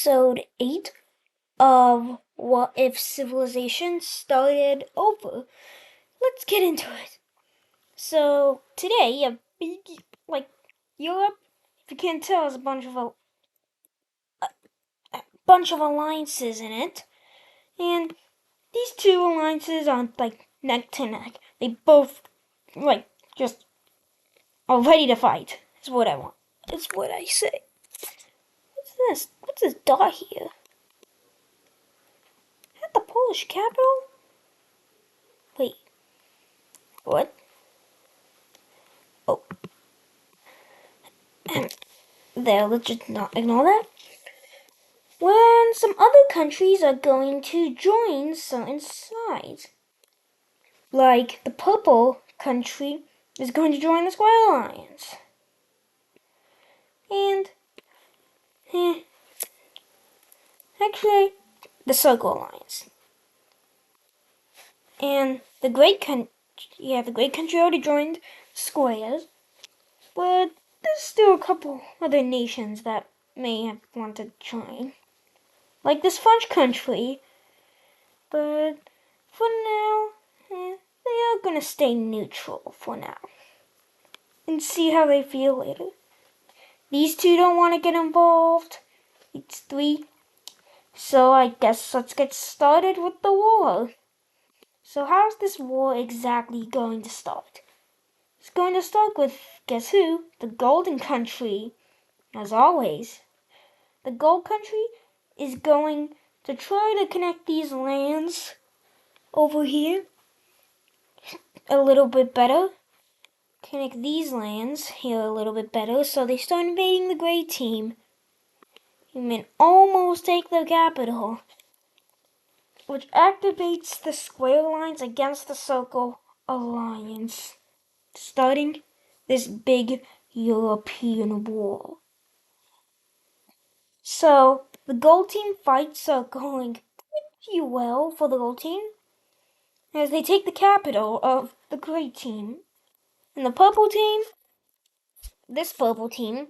episode 8 of What If Civilization Started Over. Let's get into it. So, today, Europe, if you can't tell, is a bunch of alliances in it. And these two alliances aren't, neck to neck. They both, just are ready to fight. Is what I want. Is what I say. What's this? What's this dot here? Is that the Polish capital? Wait. What? Oh. There, let's just not ignore that. When some other countries are going to join certain sides. Like the purple country is going to join the Square Alliance. And actually the Circle Alliance. And the Great Country already joined Squares, but there's still a couple other nations that may have wanted to join. Like this French country, but for now, they are gonna stay neutral for now and see how they feel later. These two don't want to get involved. It's three. So I guess let's get started with the war. So how's this war exactly going to start? It's going to start with, guess who? The Golden Country, as always. The Gold Country is going to try to connect these lands over here a little bit better. Connect these lands here a little bit better, so they start invading the Gray Team. And almost take the capital, which activates the Square Alliance against the Circle Alliance, starting this big European war. So, the Gold Team fights are going pretty well for the Gold Team, as they take the capital of the Gray Team. And the Purple Team, this Purple Team,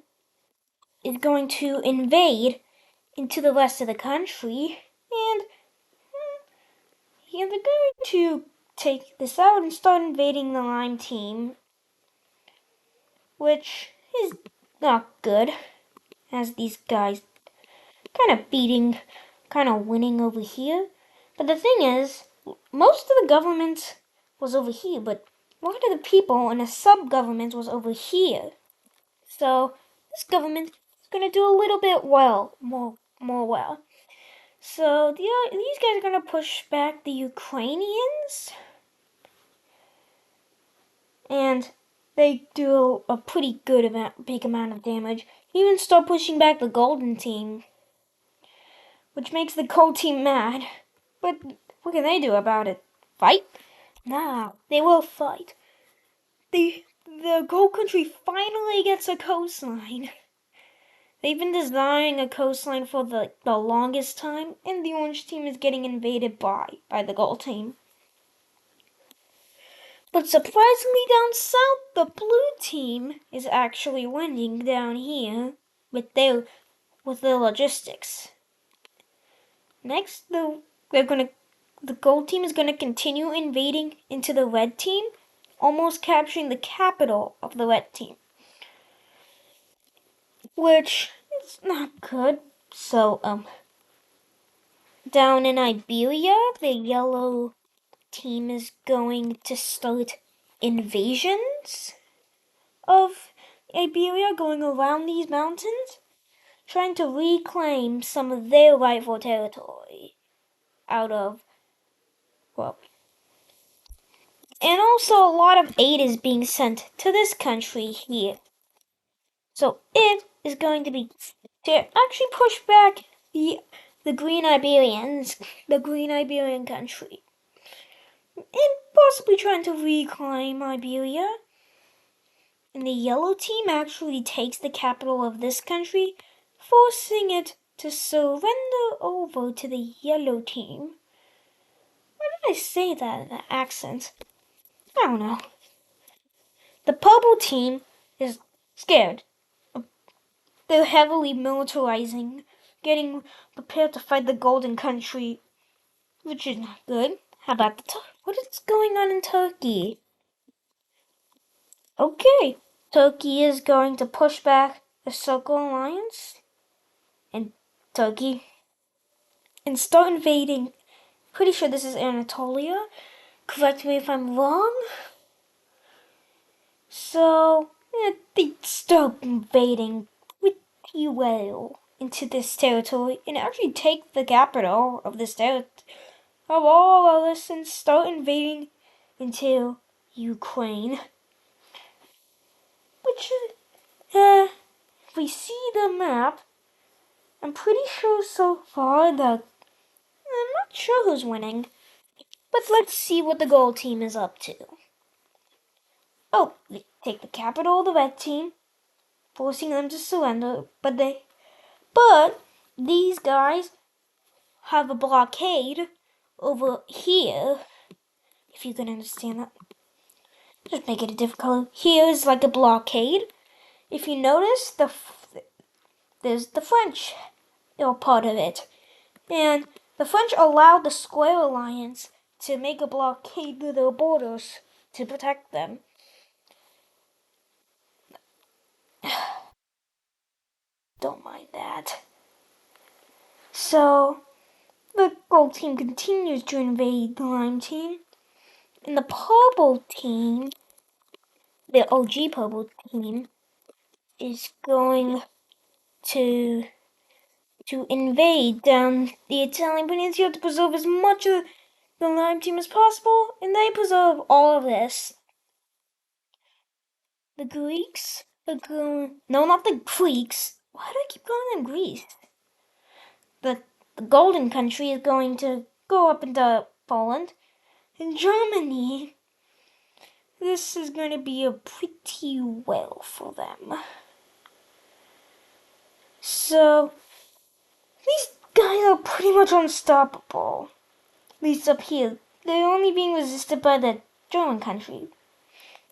is going to invade into the rest of the country, and they're going to take this out and start invading the Lime Team, which is not good, as these guys kind of winning over here. But the thing is, most of the government was over here, but a lot of the people in the sub-government was over here. So this government is going to do a little bit more well. So these guys are going to push back the Ukrainians, and they do a pretty big amount of damage. Even start pushing back the Golden Team, which makes the Gold Team mad. But what can they do about it? Fight? Nah, they will fight. The Gold Country finally gets a coastline. They've been designing a coastline for the longest time, and the Orange Team is getting invaded by the Gold Team. But surprisingly down south, the Blue Team is actually winning down here with their logistics. Next, the Gold Team is gonna continue invading into the Red Team, almost capturing the capital of the Red Team, which is not good. So, down in Iberia, the Yellow Team is going to start invasions of Iberia, going around these mountains, trying to reclaim some of their rightful territory out of, well. And also a lot of aid is being sent to this country here. So it is going to be to actually push back the Green Iberians, the Green Iberian country, and possibly trying to reclaim Iberia. And the Yellow Team actually takes the capital of this country, forcing it to surrender over to the Yellow Team. Why did I say that in that accent? I don't know. The Purple Team is scared. They're heavily militarizing getting prepared to fight the Golden Country, which is not good. How about what is going on in Turkey? Okay, Turkey is going to push back the Circle Alliance and Turkey and start invading. Pretty sure this is Anatolia. Correct me if I'm wrong. So, they start invading pretty well into this territory and actually take the capital of this territory of all of this and start invading into Ukraine. Which, if we see the map, I'm pretty sure so far that I'm not sure who's winning. But let's see what the gold team is up to. Oh, they take the capital of the red team, forcing them to surrender, but these guys have a blockade over here, if you can understand that. Just make it a different color. Here is like a blockade. If you notice, there's the French part of it. And the French allowed the Square Alliance to make a blockade to their borders to protect them. Don't mind that. So, the gold team continues to invade the lime team. And the purple team, the OG purple team, is going to invade down the Italian peninsula to preserve as much of the lime team as possible, and they preserve all of this. The Greeks are going... No, not the Greeks. Why do I keep calling them Greece? The Golden Country is going to go up into Poland. And Germany, this is going to be a pretty well for them. So, these guys are pretty much unstoppable. At least up here. They're only being resisted by the German country.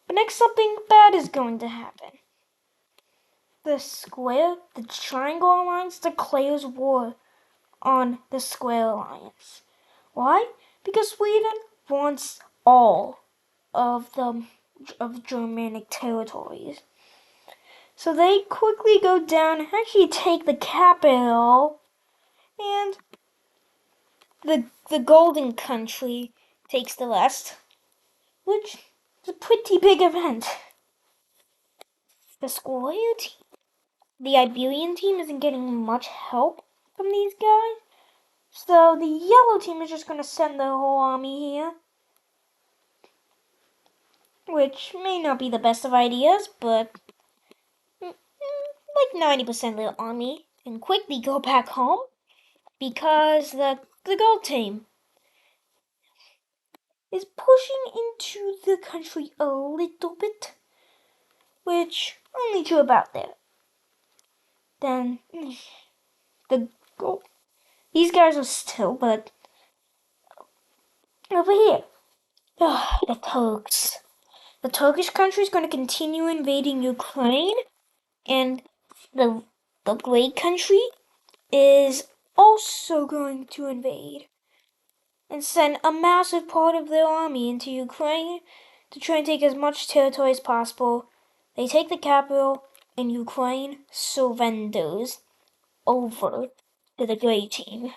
But next, something bad is going to happen. The Triangle Alliance declares war on the Square Alliance. Why? Because Sweden wants all of Germanic territories. So they quickly go down and actually take the capital, and the Golden Country takes the rest, which is a pretty big event. The Square team, the Iberian team isn't getting much help from these guys, so the yellow team is just going to send their whole army here. Which may not be the best of ideas, but like 90% of the army can quickly go back home because the gold team is pushing into the country a little bit, which only to about there. Then the gold. These guys are still, but over here, the Turks. The Turkish country is going to continue invading Ukraine, and the Great Country is also going to invade and send a massive part of their army into Ukraine to try and take as much territory as possible. They take the capital, and Ukraine surrenders over to the Grey Team.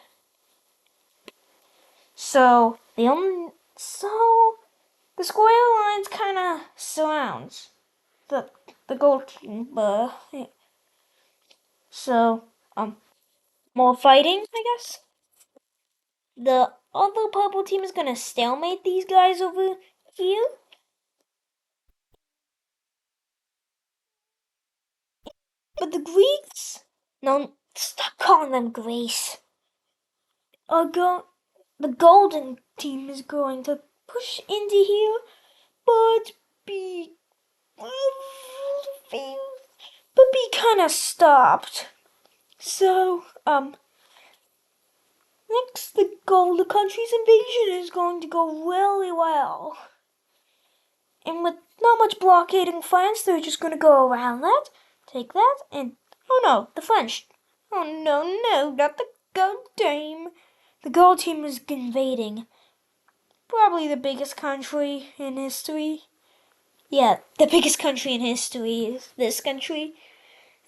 So the Square Alliance kind of surrounds the Gold Team, so more fighting, I guess. The other purple team is gonna stalemate these guys over here. But the Greeks, no, stop calling them Greece. The Golden team is going to push into here, but be kind of stopped. So, next, the Golden Country's invasion is going to go really well. And with not much blockading France, they're just going to go around that, take that, and oh no, the French. Oh no, not the gold team. The gold team is invading probably the biggest country in history. Yeah, the biggest country in history is this country.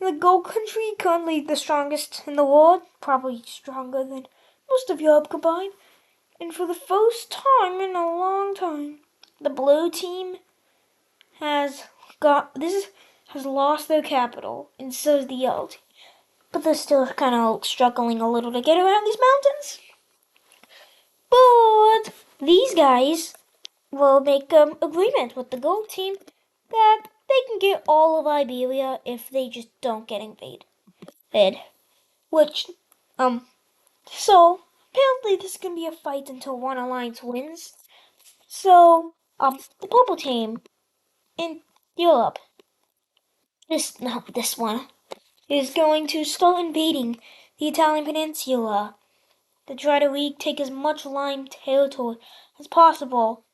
The gold country, currently the strongest in the world, probably stronger than most of Europe combined. And for the first time in a long time, the blue team has lost their capital, and so is the yellow team. But they're still kind of struggling a little to get around these mountains. But these guys will make an agreement with the gold team that they can get all of Iberia if they just don't get invaded. Which, so apparently this can be a fight until one alliance wins. So, the purple team in Europe, this one, is going to start invading the Italian peninsula to try to take as much Lime territory as possible.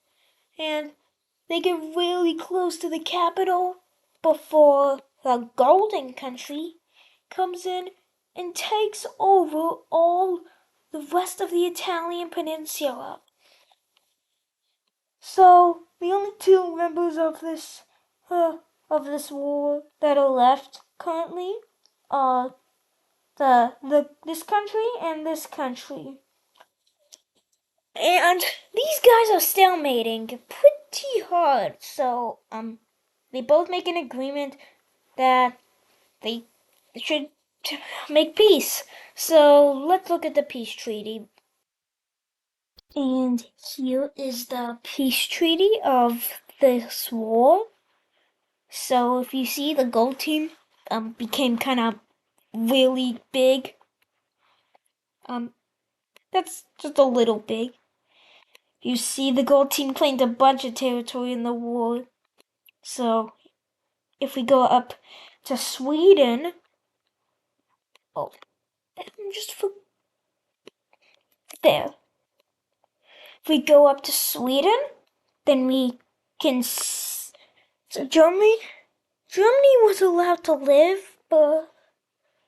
And they get really close to the capital before the Golden Country comes in and takes over all the rest of the Italian peninsula. So the only two members of this war that are left currently are this country and this country. And these guys are stalemating pretty hard. So they both make an agreement that they should make peace. So let's look at the peace treaty. And here is the peace treaty of this war. So if you see, the gold team became kind of really big. That's just a little big. You see, the gold team claimed a bunch of territory in the war. So if we go up to Sweden, just for there. If we go up to Sweden, then we can. So Germany was allowed to live, but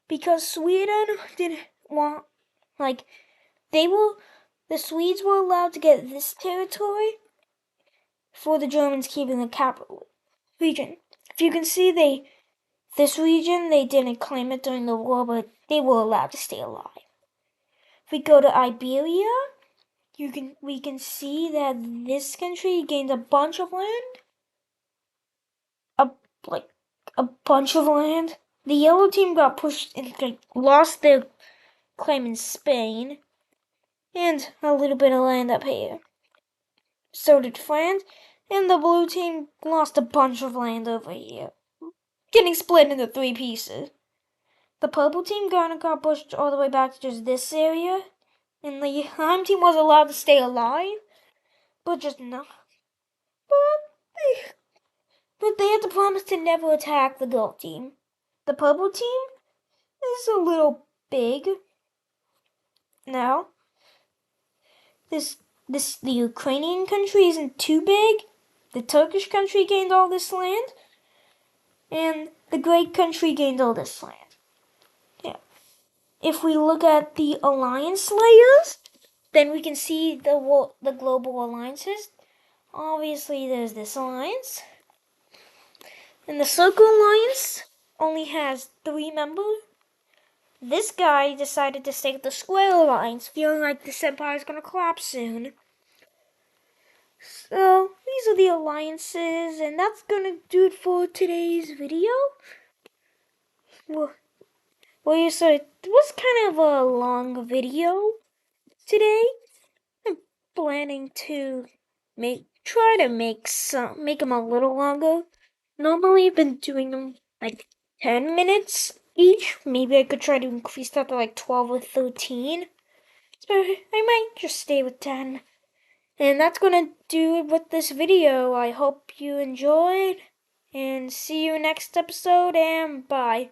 because Sweden didn't want, like, the Swedes were allowed to get this territory for the Germans keeping the capital region. If you can see, this region, they didn't claim it during the war, but they were allowed to stay alive. If we go to Iberia, we can see that this country gained a bunch of land. A bunch of land. The yellow team got pushed and lost their claim in Spain, and a little bit of land up here. So did France, and the blue team lost a bunch of land over here, getting split into 3 pieces. The purple team got pushed all the way back to just this area, and the lime team was allowed to stay alive, but just no. But they had to promise to never attack the gold team. The purple team is a little big now. The Ukrainian country isn't too big. The Turkish country gained all this land, and the Greek country gained all this land. Yeah. If we look at the alliance layers, then we can see the global alliances. Obviously, there's this alliance, and the Circle Alliance only has 3 members. This guy decided to stay with the Square Alliance, feeling like this empire is going to collapse soon. So, these are the alliances, and that's going to do it for today's video. Well, it was kind of a long video today. I'm planning to try to make them a little longer. Normally, I've been doing them like 10 minutes each. Maybe I could try to increase that to like 12 or 13. So I might just stay with 10. And that's gonna do it with this video. I hope you enjoyed, and see you next episode, and bye.